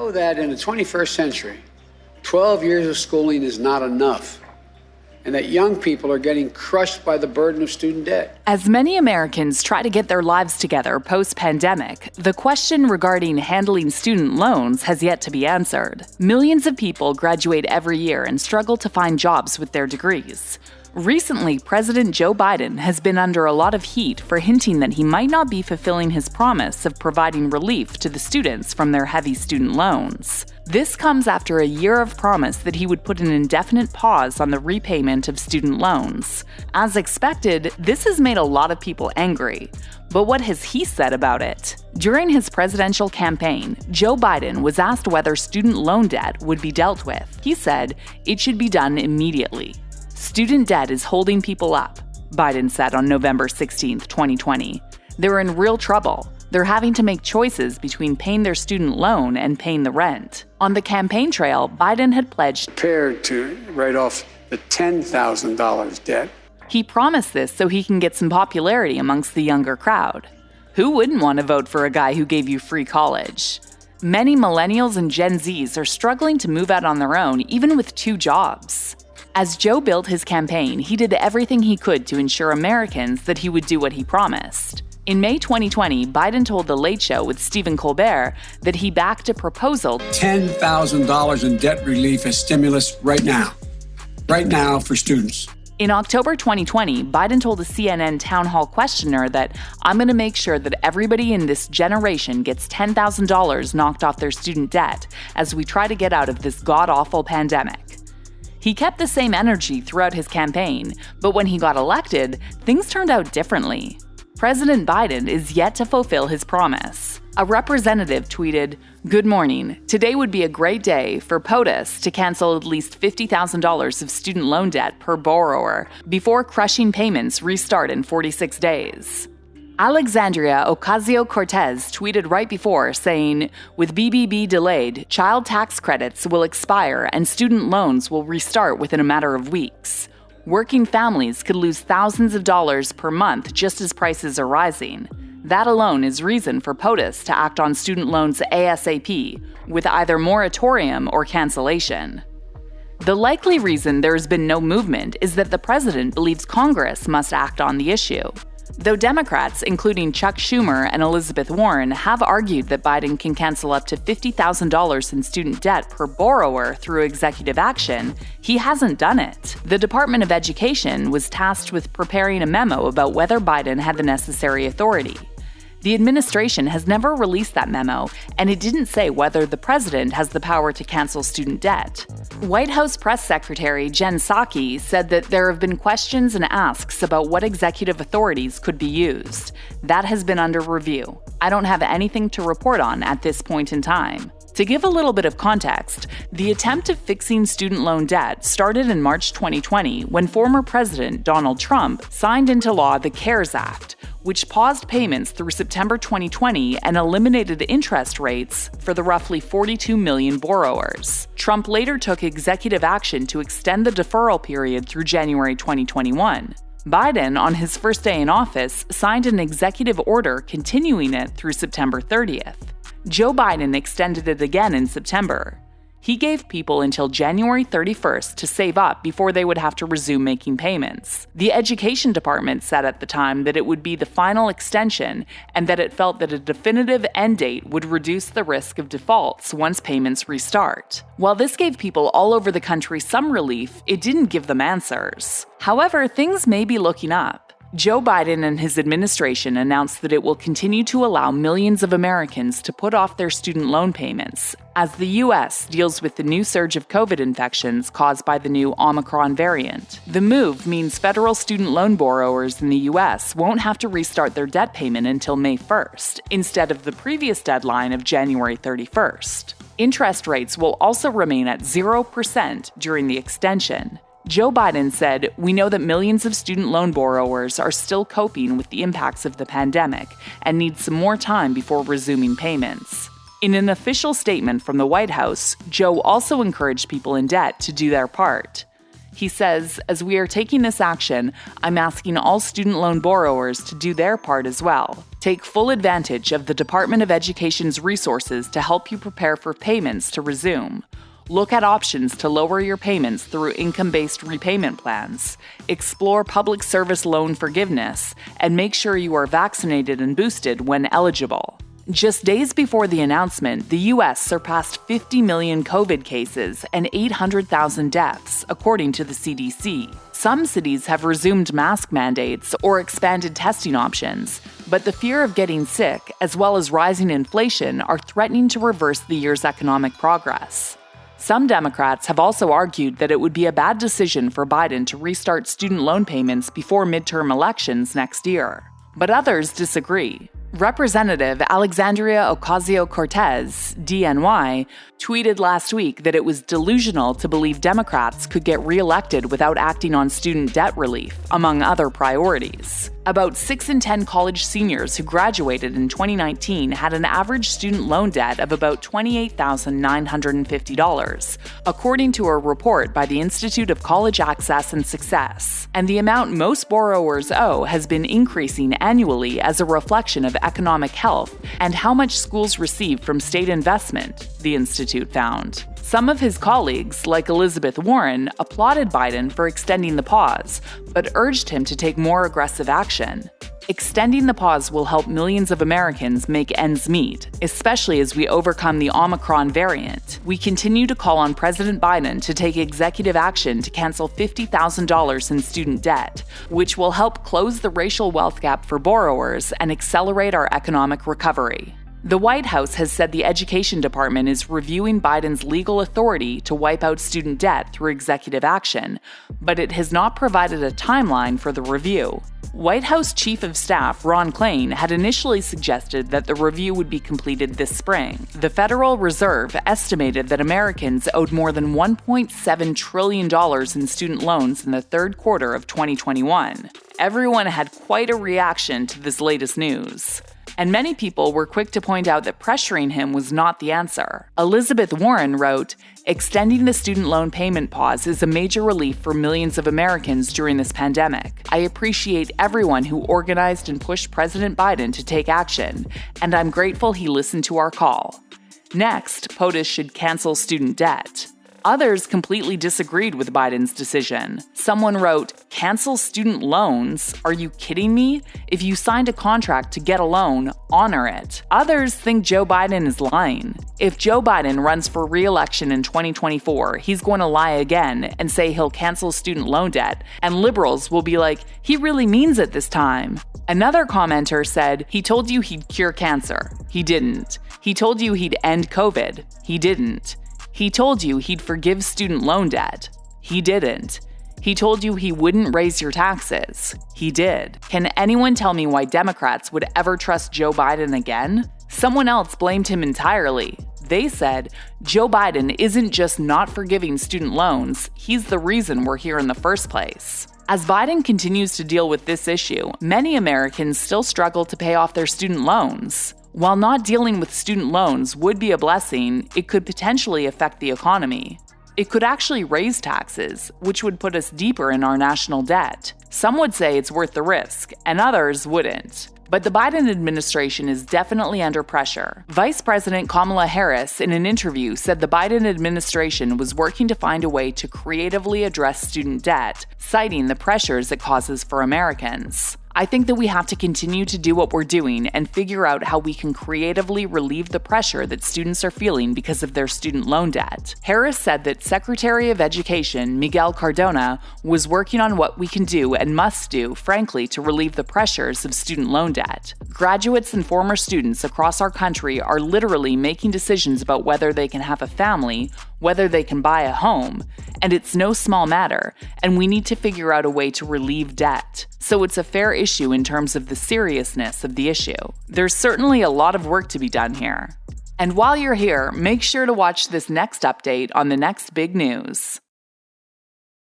know that in the 21st century, 12 years of schooling is not enough, and that young people are getting crushed by the burden of student debt. As many Americans try to get their lives together post-pandemic, the question regarding handling student loans has yet to be answered. Millions of people graduate every year and struggle to find jobs with their degrees. Recently, President Joe Biden has been under a lot of heat for hinting that he might not be fulfilling his promise of providing relief to the students from their heavy student loans. This comes after a year of promise that he would put an indefinite pause on the repayment of student loans. As expected, this has made a lot of people angry. But what has he said about it? During his presidential campaign, Joe Biden was asked whether student loan debt would be dealt with. He said it should be done immediately. Student debt is holding people up, Biden said on November 16, 2020. They're in real trouble. They're having to make choices between paying their student loan and paying the rent. On the campaign trail, Biden had pledged Prepared to write off the $10,000 debt. He promised this so he can get some popularity amongst the younger crowd. Who wouldn't want to vote for a guy who gave you free college? Many millennials and Gen Zs are struggling to move out on their own, even with 2 jobs. As Joe built his campaign, he did everything he could to ensure Americans that he would do what he promised. In May 2020, Biden told The Late Show with Stephen Colbert that he backed a proposal $10,000 in debt relief as stimulus right now for students. In October 2020, Biden told a CNN town hall questioner that I'm going to make sure that everybody in this generation gets $10,000 knocked off their student debt as we try to get out of this god-awful pandemic. He kept the same energy throughout his campaign, but when he got elected, things turned out differently. President Biden is yet to fulfill his promise. A representative tweeted, "Good morning. Today would be a great day for POTUS to cancel at least $50,000 of student loan debt per borrower before crushing payments restart in 46 days." Alexandria Ocasio-Cortez tweeted right before, saying, "With BBB delayed, child tax credits will expire and student loans will restart within a matter of weeks. Working families could lose thousands of dollars per month just as prices are rising. That alone is reason for POTUS to act on student loans ASAP, with either moratorium or cancellation." The likely reason there has been no movement is that the president believes Congress must act on the issue. Though Democrats, including Chuck Schumer and Elizabeth Warren, have argued that Biden can cancel up to $50,000 in student debt per borrower through executive action, he hasn't done it. The Department of Education was tasked with preparing a memo about whether Biden had the necessary authority. The administration has never released that memo, and it didn't say whether the president has the power to cancel student debt. White House Press Secretary Jen Psaki said that there have been questions and asks about what executive authorities could be used. That has been under review. I don't have anything to report on at this point in time. To give a little bit of context, the attempt of fixing student loan debt started in March 2020 when former President Donald Trump signed into law the CARES Act, which paused payments through September 2020 and eliminated interest rates for the roughly 42 million borrowers. Trump later took executive action to extend the deferral period through January 2021. Biden, on his first day in office, signed an executive order continuing it through September 30th. Joe Biden extended it again in September. He gave people until January 31st to save up before they would have to resume making payments. The Education Department said at the time that it would be the final extension and that it felt that a definitive end date would reduce the risk of defaults once payments restart. While this gave people all over the country some relief, it didn't give them answers. However, things may be looking up. Joe Biden and his administration announced that it will continue to allow millions of Americans to put off their student loan payments as the U.S. deals with the new surge of COVID infections caused by the new Omicron variant. The move means federal student loan borrowers in the U.S. won't have to restart their debt payment until May 1st, instead of the previous deadline of January 31st. Interest rates will also remain at 0% during the extension. Joe Biden said, "We know that millions of student loan borrowers are still coping with the impacts of the pandemic and need some more time before resuming payments." In an official statement from the White House, Joe also encouraged people in debt to do their part. He says, "As we are taking this action, I'm asking all student loan borrowers to do their part as well. Take full advantage of the Department of Education's resources to help you prepare for payments to resume. Look at options to lower your payments through income-based repayment plans. Explore public service loan forgiveness, and make sure you are vaccinated and boosted when eligible. Just days before the announcement, the U.S. surpassed 50 million COVID cases and 800,000 deaths, according to the CDC. Some cities have resumed mask mandates or expanded testing options, but the fear of getting sick, as well as rising inflation, are threatening to reverse the year's economic progress. Some Democrats have also argued that it would be a bad decision for Biden to restart student loan payments before midterm elections next year. But others disagree. Representative Alexandria Ocasio-Cortez, DNY, tweeted last week that it was delusional to believe Democrats could get reelected without acting on student debt relief, among other priorities. About 6 in 10 college seniors who graduated in 2019 had an average student loan debt of about $28,950, according to a report by the Institute of College Access and Success. And the amount most borrowers owe has been increasing annually as a reflection of economic health and how much schools receive from state investment, the institute found. Some of his colleagues, like Elizabeth Warren, applauded Biden for extending the pause, but urged him to take more aggressive action. Extending the pause will help millions of Americans make ends meet, especially as we overcome the Omicron variant. We continue to call on President Biden to take executive action to cancel $50,000 in student debt, which will help close the racial wealth gap for borrowers and accelerate our economic recovery. The White House has said the Education Department is reviewing Biden's legal authority to wipe out student debt through executive action, but it has not provided a timeline for the review. White House Chief of Staff Ron Klain had initially suggested that the review would be completed this spring. The Federal Reserve estimated that Americans owed more than $1.7 trillion in student loans in the third quarter of 2021. Everyone had quite a reaction to this latest news. And many people were quick to point out that pressuring him was not the answer. Elizabeth Warren wrote, "Extending the student loan payment pause is a major relief for millions of Americans during this pandemic. I appreciate everyone who organized and pushed President Biden to take action, and I'm grateful he listened to our call." Next, POTUS should cancel student debt. Others completely disagreed with Biden's decision. Someone wrote, "Cancel student loans? Are you kidding me? If you signed a contract to get a loan, honor it." Others think Joe Biden is lying. If Joe Biden runs for re-election in 2024, he's going to lie again and say he'll cancel student loan debt, and liberals will be like, "He really means it this time." Another commenter said, "He told you he'd cure cancer. He didn't. He told you he'd end COVID. He didn't. He told you he'd forgive student loan debt. He didn't. He told you he wouldn't raise your taxes. He did." Can anyone tell me why Democrats would ever trust Joe Biden again? Someone else blamed him entirely. They said, "Joe Biden isn't just not forgiving student loans, he's the reason we're here in the first place." As Biden continues to deal with this issue, many Americans still struggle to pay off their student loans. While not dealing with student loans would be a blessing, it could potentially affect the economy. It could actually raise taxes, which would put us deeper in our national debt. Some would say it's worth the risk, and others wouldn't. But the Biden administration is definitely under pressure. Vice President Kamala Harris, in an interview, said the Biden administration was working to find a way to creatively address student debt, citing the pressures it causes for Americans. I think that we have to continue to do what we're doing and figure out how we can creatively relieve the pressure that students are feeling because of their student loan debt. Harris said that Secretary of Education Miguel Cardona was working on what we can do and must do, frankly, to relieve the pressures of student loan debt. Graduates and former students across our country are literally making decisions about whether they can have a family, whether they can buy a home, and it's no small matter, and we need to figure out a way to relieve debt. So it's a fair issue in terms of the seriousness of the issue. There's certainly a lot of work to be done here. And while you're here, make sure to watch this next update on the next big news.